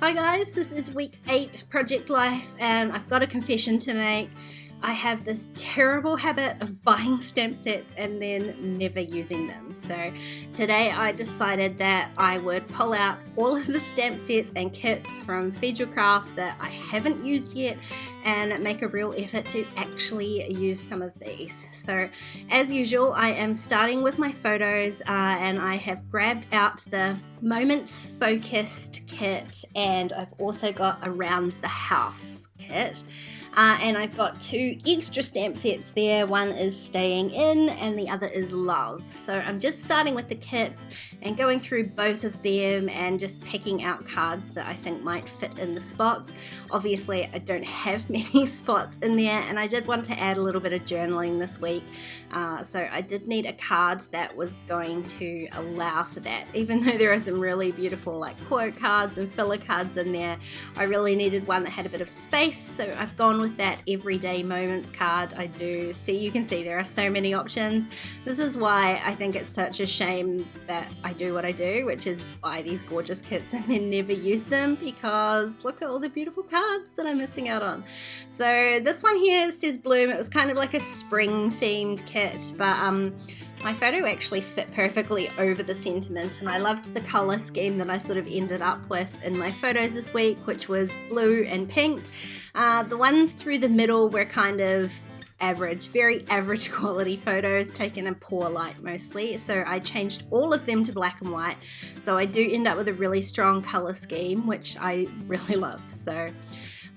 Hi guys, this is week 8 Project Life and I've got a confession to make. I have this terrible habit of buying stamp sets and then never using them. So today I decided that I would pull out all of the stamp sets and kits from Feed Your Craft that I haven't used yet and make a real effort to actually use some of these. So as usual, I am starting with my photos and I have grabbed out the Moments Focused kit and I've also got Around the House kit. And I've got 2 extra stamp sets there. One is Staying In and the other is Love. So I'm just starting with the kits and going through both of them and just picking out cards that I think might fit in the spots. Obviously I don't have many spots in there and I did want to add a little bit of journaling this week. So I did need a card that was going to allow for that. Even though there are some really beautiful like quote cards and filler cards in there, I really needed one that had a bit of space. So I've gone with that Everyday Moments card. I do see, you can see there are so many options. This is why I think it's such a shame that I do what I do, which is buy these gorgeous kits and then never use them, because look at all the beautiful cards that I'm missing out on. So this one here says Bloom. It was kind of like a spring themed kit, but my photo actually fit perfectly over the sentiment and I loved the colour scheme that I sort of ended up with in my photos this week, which was blue and pink. The ones through the middle were kind of average, very average quality photos taken in poor light mostly, so I changed all of them to black and white, so I do end up with a really strong colour scheme, which I really love. So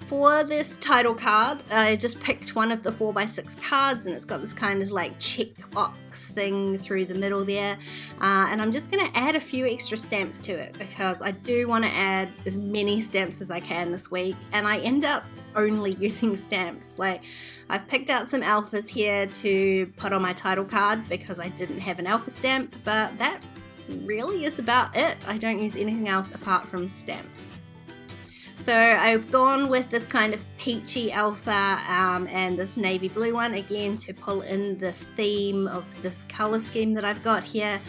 for this title card, I just picked one of the 4x6 cards and it's got this kind of like check box thing through the middle there, and I'm just going to add a few extra stamps to it because I do want to add as many stamps as I can this week, and I end up only using stamps. Like, I've picked out some alphas here to put on my title card because I didn't have an alpha stamp, but that really is about it. I don't use anything else apart from stamps. So I've gone with this kind of peachy alpha and this navy blue one again to pull in the theme of this colour scheme that I've got here.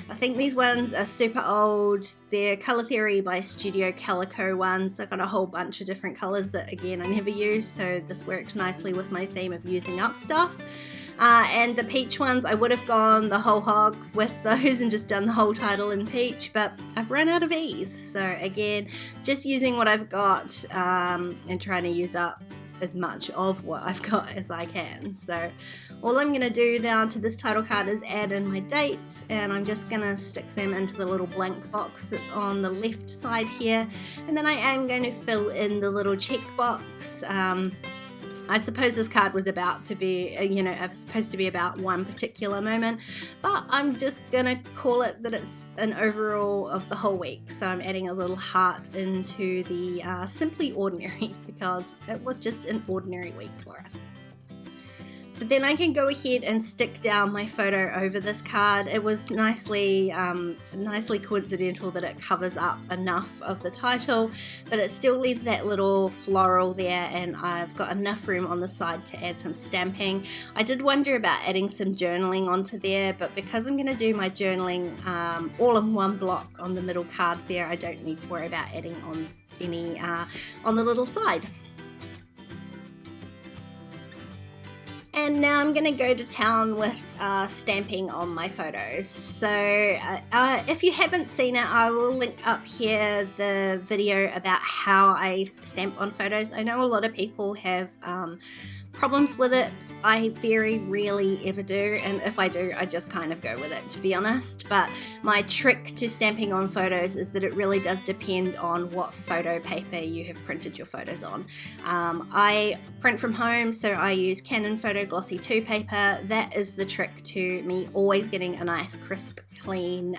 I think these ones are super old. They're Colour Theory by Studio Calico ones. I've got a whole bunch of different colours that again I never use, so this worked nicely with my theme of using up stuff. And the peach ones, I would have gone the whole hog with those and just done the whole title in peach, but I've run out of these. So again, just using what I've got and trying to use up as much of what I've got as I can. So all I'm going to do now to this title card is add in my dates, and I'm just going to stick them into the little blank box that's on the left side here, and then I am going to fill in the little check box. I suppose this card was about to be, supposed to be about one particular moment, but I'm just gonna call it that it's an overall of the whole week. So I'm adding a little heart into the Simply Ordinary because it was just an ordinary week for us. So then I can go ahead and stick down my photo over this card. It was nicely coincidental that it covers up enough of the title, but it still leaves that little floral there, and I've got enough room on the side to add some stamping. I did wonder about adding some journaling onto there, but because I'm going to do my journaling all in one block on the middle card there, I don't need to worry about adding on any on the little side. And now I'm going to go to town with stamping on my photos. So if you haven't seen it, I will link up here the video about how I stamp on photos. I know a lot of people have problems with it. I very rarely ever do, and if I do, I just kind of go with it, to be honest. But my trick to stamping on photos is that it really does depend on what photo paper you have printed your photos on. I print from home, so I use Canon Photo Glossy 2 paper. That is the trick to me always getting a nice crisp clean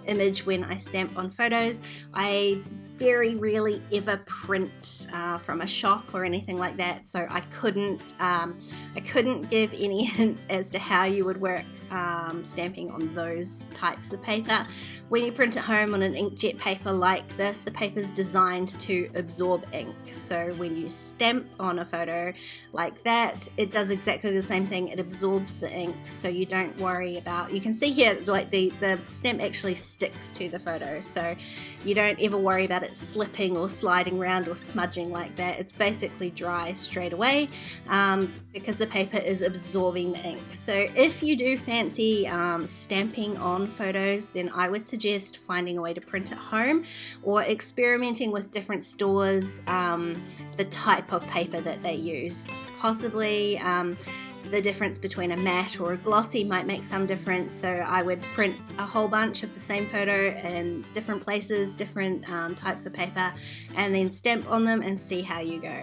image when I stamp on photos. I very rarely ever print from a shop or anything like that, so I couldn't give any hints as to how you would work stamping on those types of paper. When you print at home on an inkjet paper like this, the paper is designed to absorb ink. So when you stamp on a photo like that, it does exactly the same thing. It absorbs the ink, so you don't worry about, you can see here like the stamp actually sticks to the photo, so you don't ever worry about it slipping or sliding around or smudging like that. It's basically dry straight away because the paper is absorbing the ink. So if you do fancy stamping on photos, then I would suggest finding a way to print at home or experimenting with different stores, the type of paper that they use. Possibly the difference between a matte or a glossy might make some difference, so I would print a whole bunch of the same photo in different places, different types of paper, and then stamp on them and see how you go.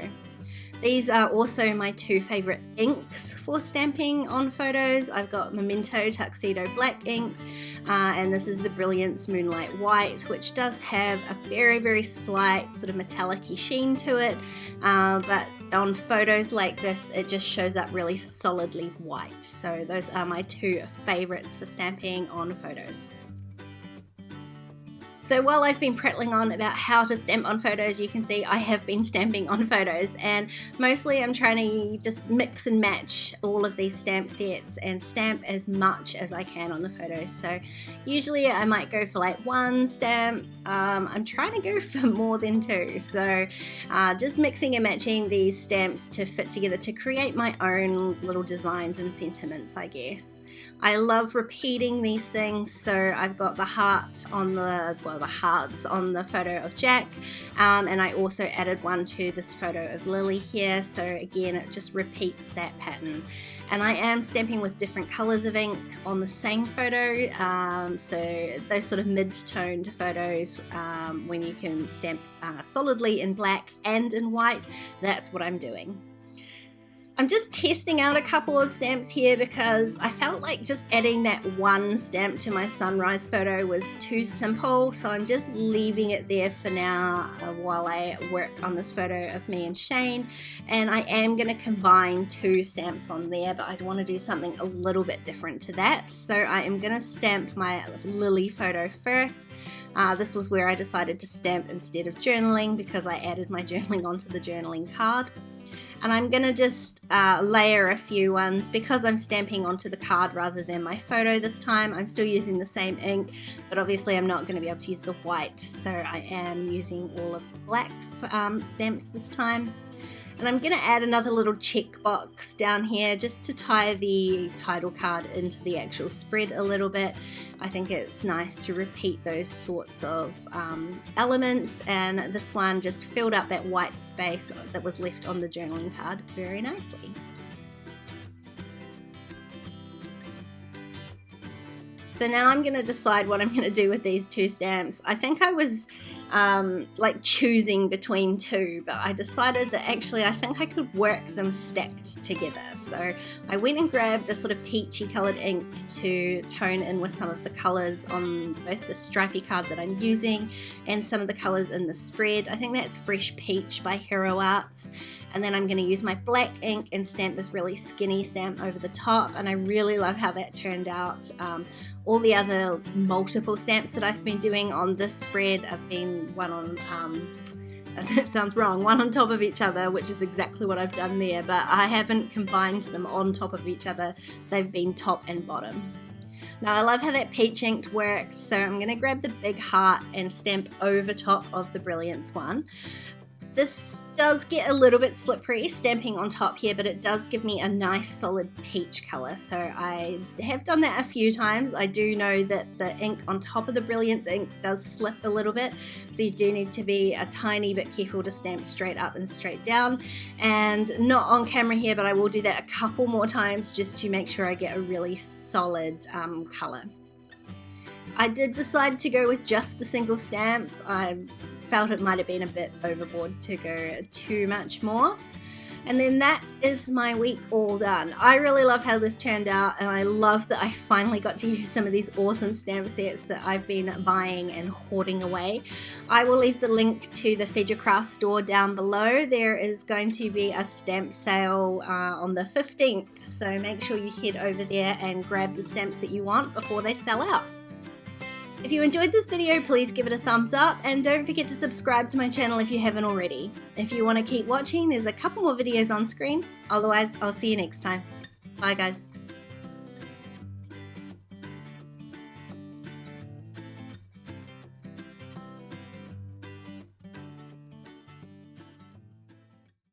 These are also my two favorite inks for stamping on photos. I've got Memento Tuxedo black ink, and this is the Brilliance Moonlight white, which does have a very, very slight sort of metallic-y sheen to it, but on photos like this, it just shows up really solidly white. So those are my two favorites for stamping on photos. So while I've been prattling on about how to stamp on photos, you can see I have been stamping on photos, and mostly I'm trying to just mix and match all of these stamp sets and stamp as much as I can on the photos. So usually I might go for like one stamp. I'm trying to go for more than two. So just mixing and matching these stamps to fit together to create my own little designs and sentiments, I guess. I love repeating these things. So I've got the heart on the hearts on the photo of Jack, and I also added one to this photo of Lily here, so again it just repeats that pattern. And I am stamping with different colors of ink on the same photo, so those sort of mid-toned photos, when you can stamp solidly in black and in white, that's what I'm doing. I'm just testing out a couple of stamps here because I felt like just adding that one stamp to my sunrise photo was too simple, so I'm just leaving it there for now while I work on this photo of me and Shane. And I am going to combine two stamps on there, but I want to do something a little bit different to that. So I am going to stamp my Lily photo first. This was where I decided to stamp instead of journaling because I added my journaling onto the journaling card. And I'm going to just layer a few ones because I'm stamping onto the card rather than my photo this time. I'm still using the same ink, but obviously I'm not going to be able to use the white, so I am using all of the black stamps this time. And I'm going to add another little checkbox down here just to tie the title card into the actual spread a little bit. I think it's nice to repeat those sorts of elements, and this one just filled up that white space that was left on the journaling card very nicely. So now I'm going to decide what I'm going to do with these two stamps. I think I was like choosing between two, but I decided that actually I think I could work them stacked together. So I went and grabbed a sort of peachy coloured ink to tone in with some of the colours on both the stripy card that I'm using and some of the colours in the spread. I think that's Fresh Peach by Hero Arts. And then I'm going to use my black ink and stamp this really skinny stamp over the top, and I really love how that turned out. All the other multiple stamps that I've been doing on this spread have been one on, that sounds wrong, one on top of each other, which is exactly what I've done there, but I haven't combined them on top of each other. They've been top and bottom. Now I love how that peach ink worked, so I'm going to grab the big heart and stamp over top of the Brilliance one. This does get a little bit slippery stamping on top here, but it does give me a nice solid peach colour. So I have done that a few times. I do know that the ink on top of the Brilliance ink does slip a little bit, so you do need to be a tiny bit careful to stamp straight up and straight down. And not on camera here, but I will do that a couple more times just to make sure I get a really solid colour. I did decide to go with just the single stamp. I felt it might have been a bit overboard to go too much more. And then that is my week all done. I really love how this turned out, and I love that I finally got to use some of these awesome stamp sets that I've been buying and hoarding away. I will leave the link to the Fedja Craft store down below. There is going to be a stamp sale on the 15th, so make sure you head over there and grab the stamps that you want before they sell out. If you enjoyed this video, please give it a thumbs up and don't forget to subscribe to my channel if you haven't already. If you want to keep watching, there's a couple more videos on screen. Otherwise, I'll see you next time. Bye guys.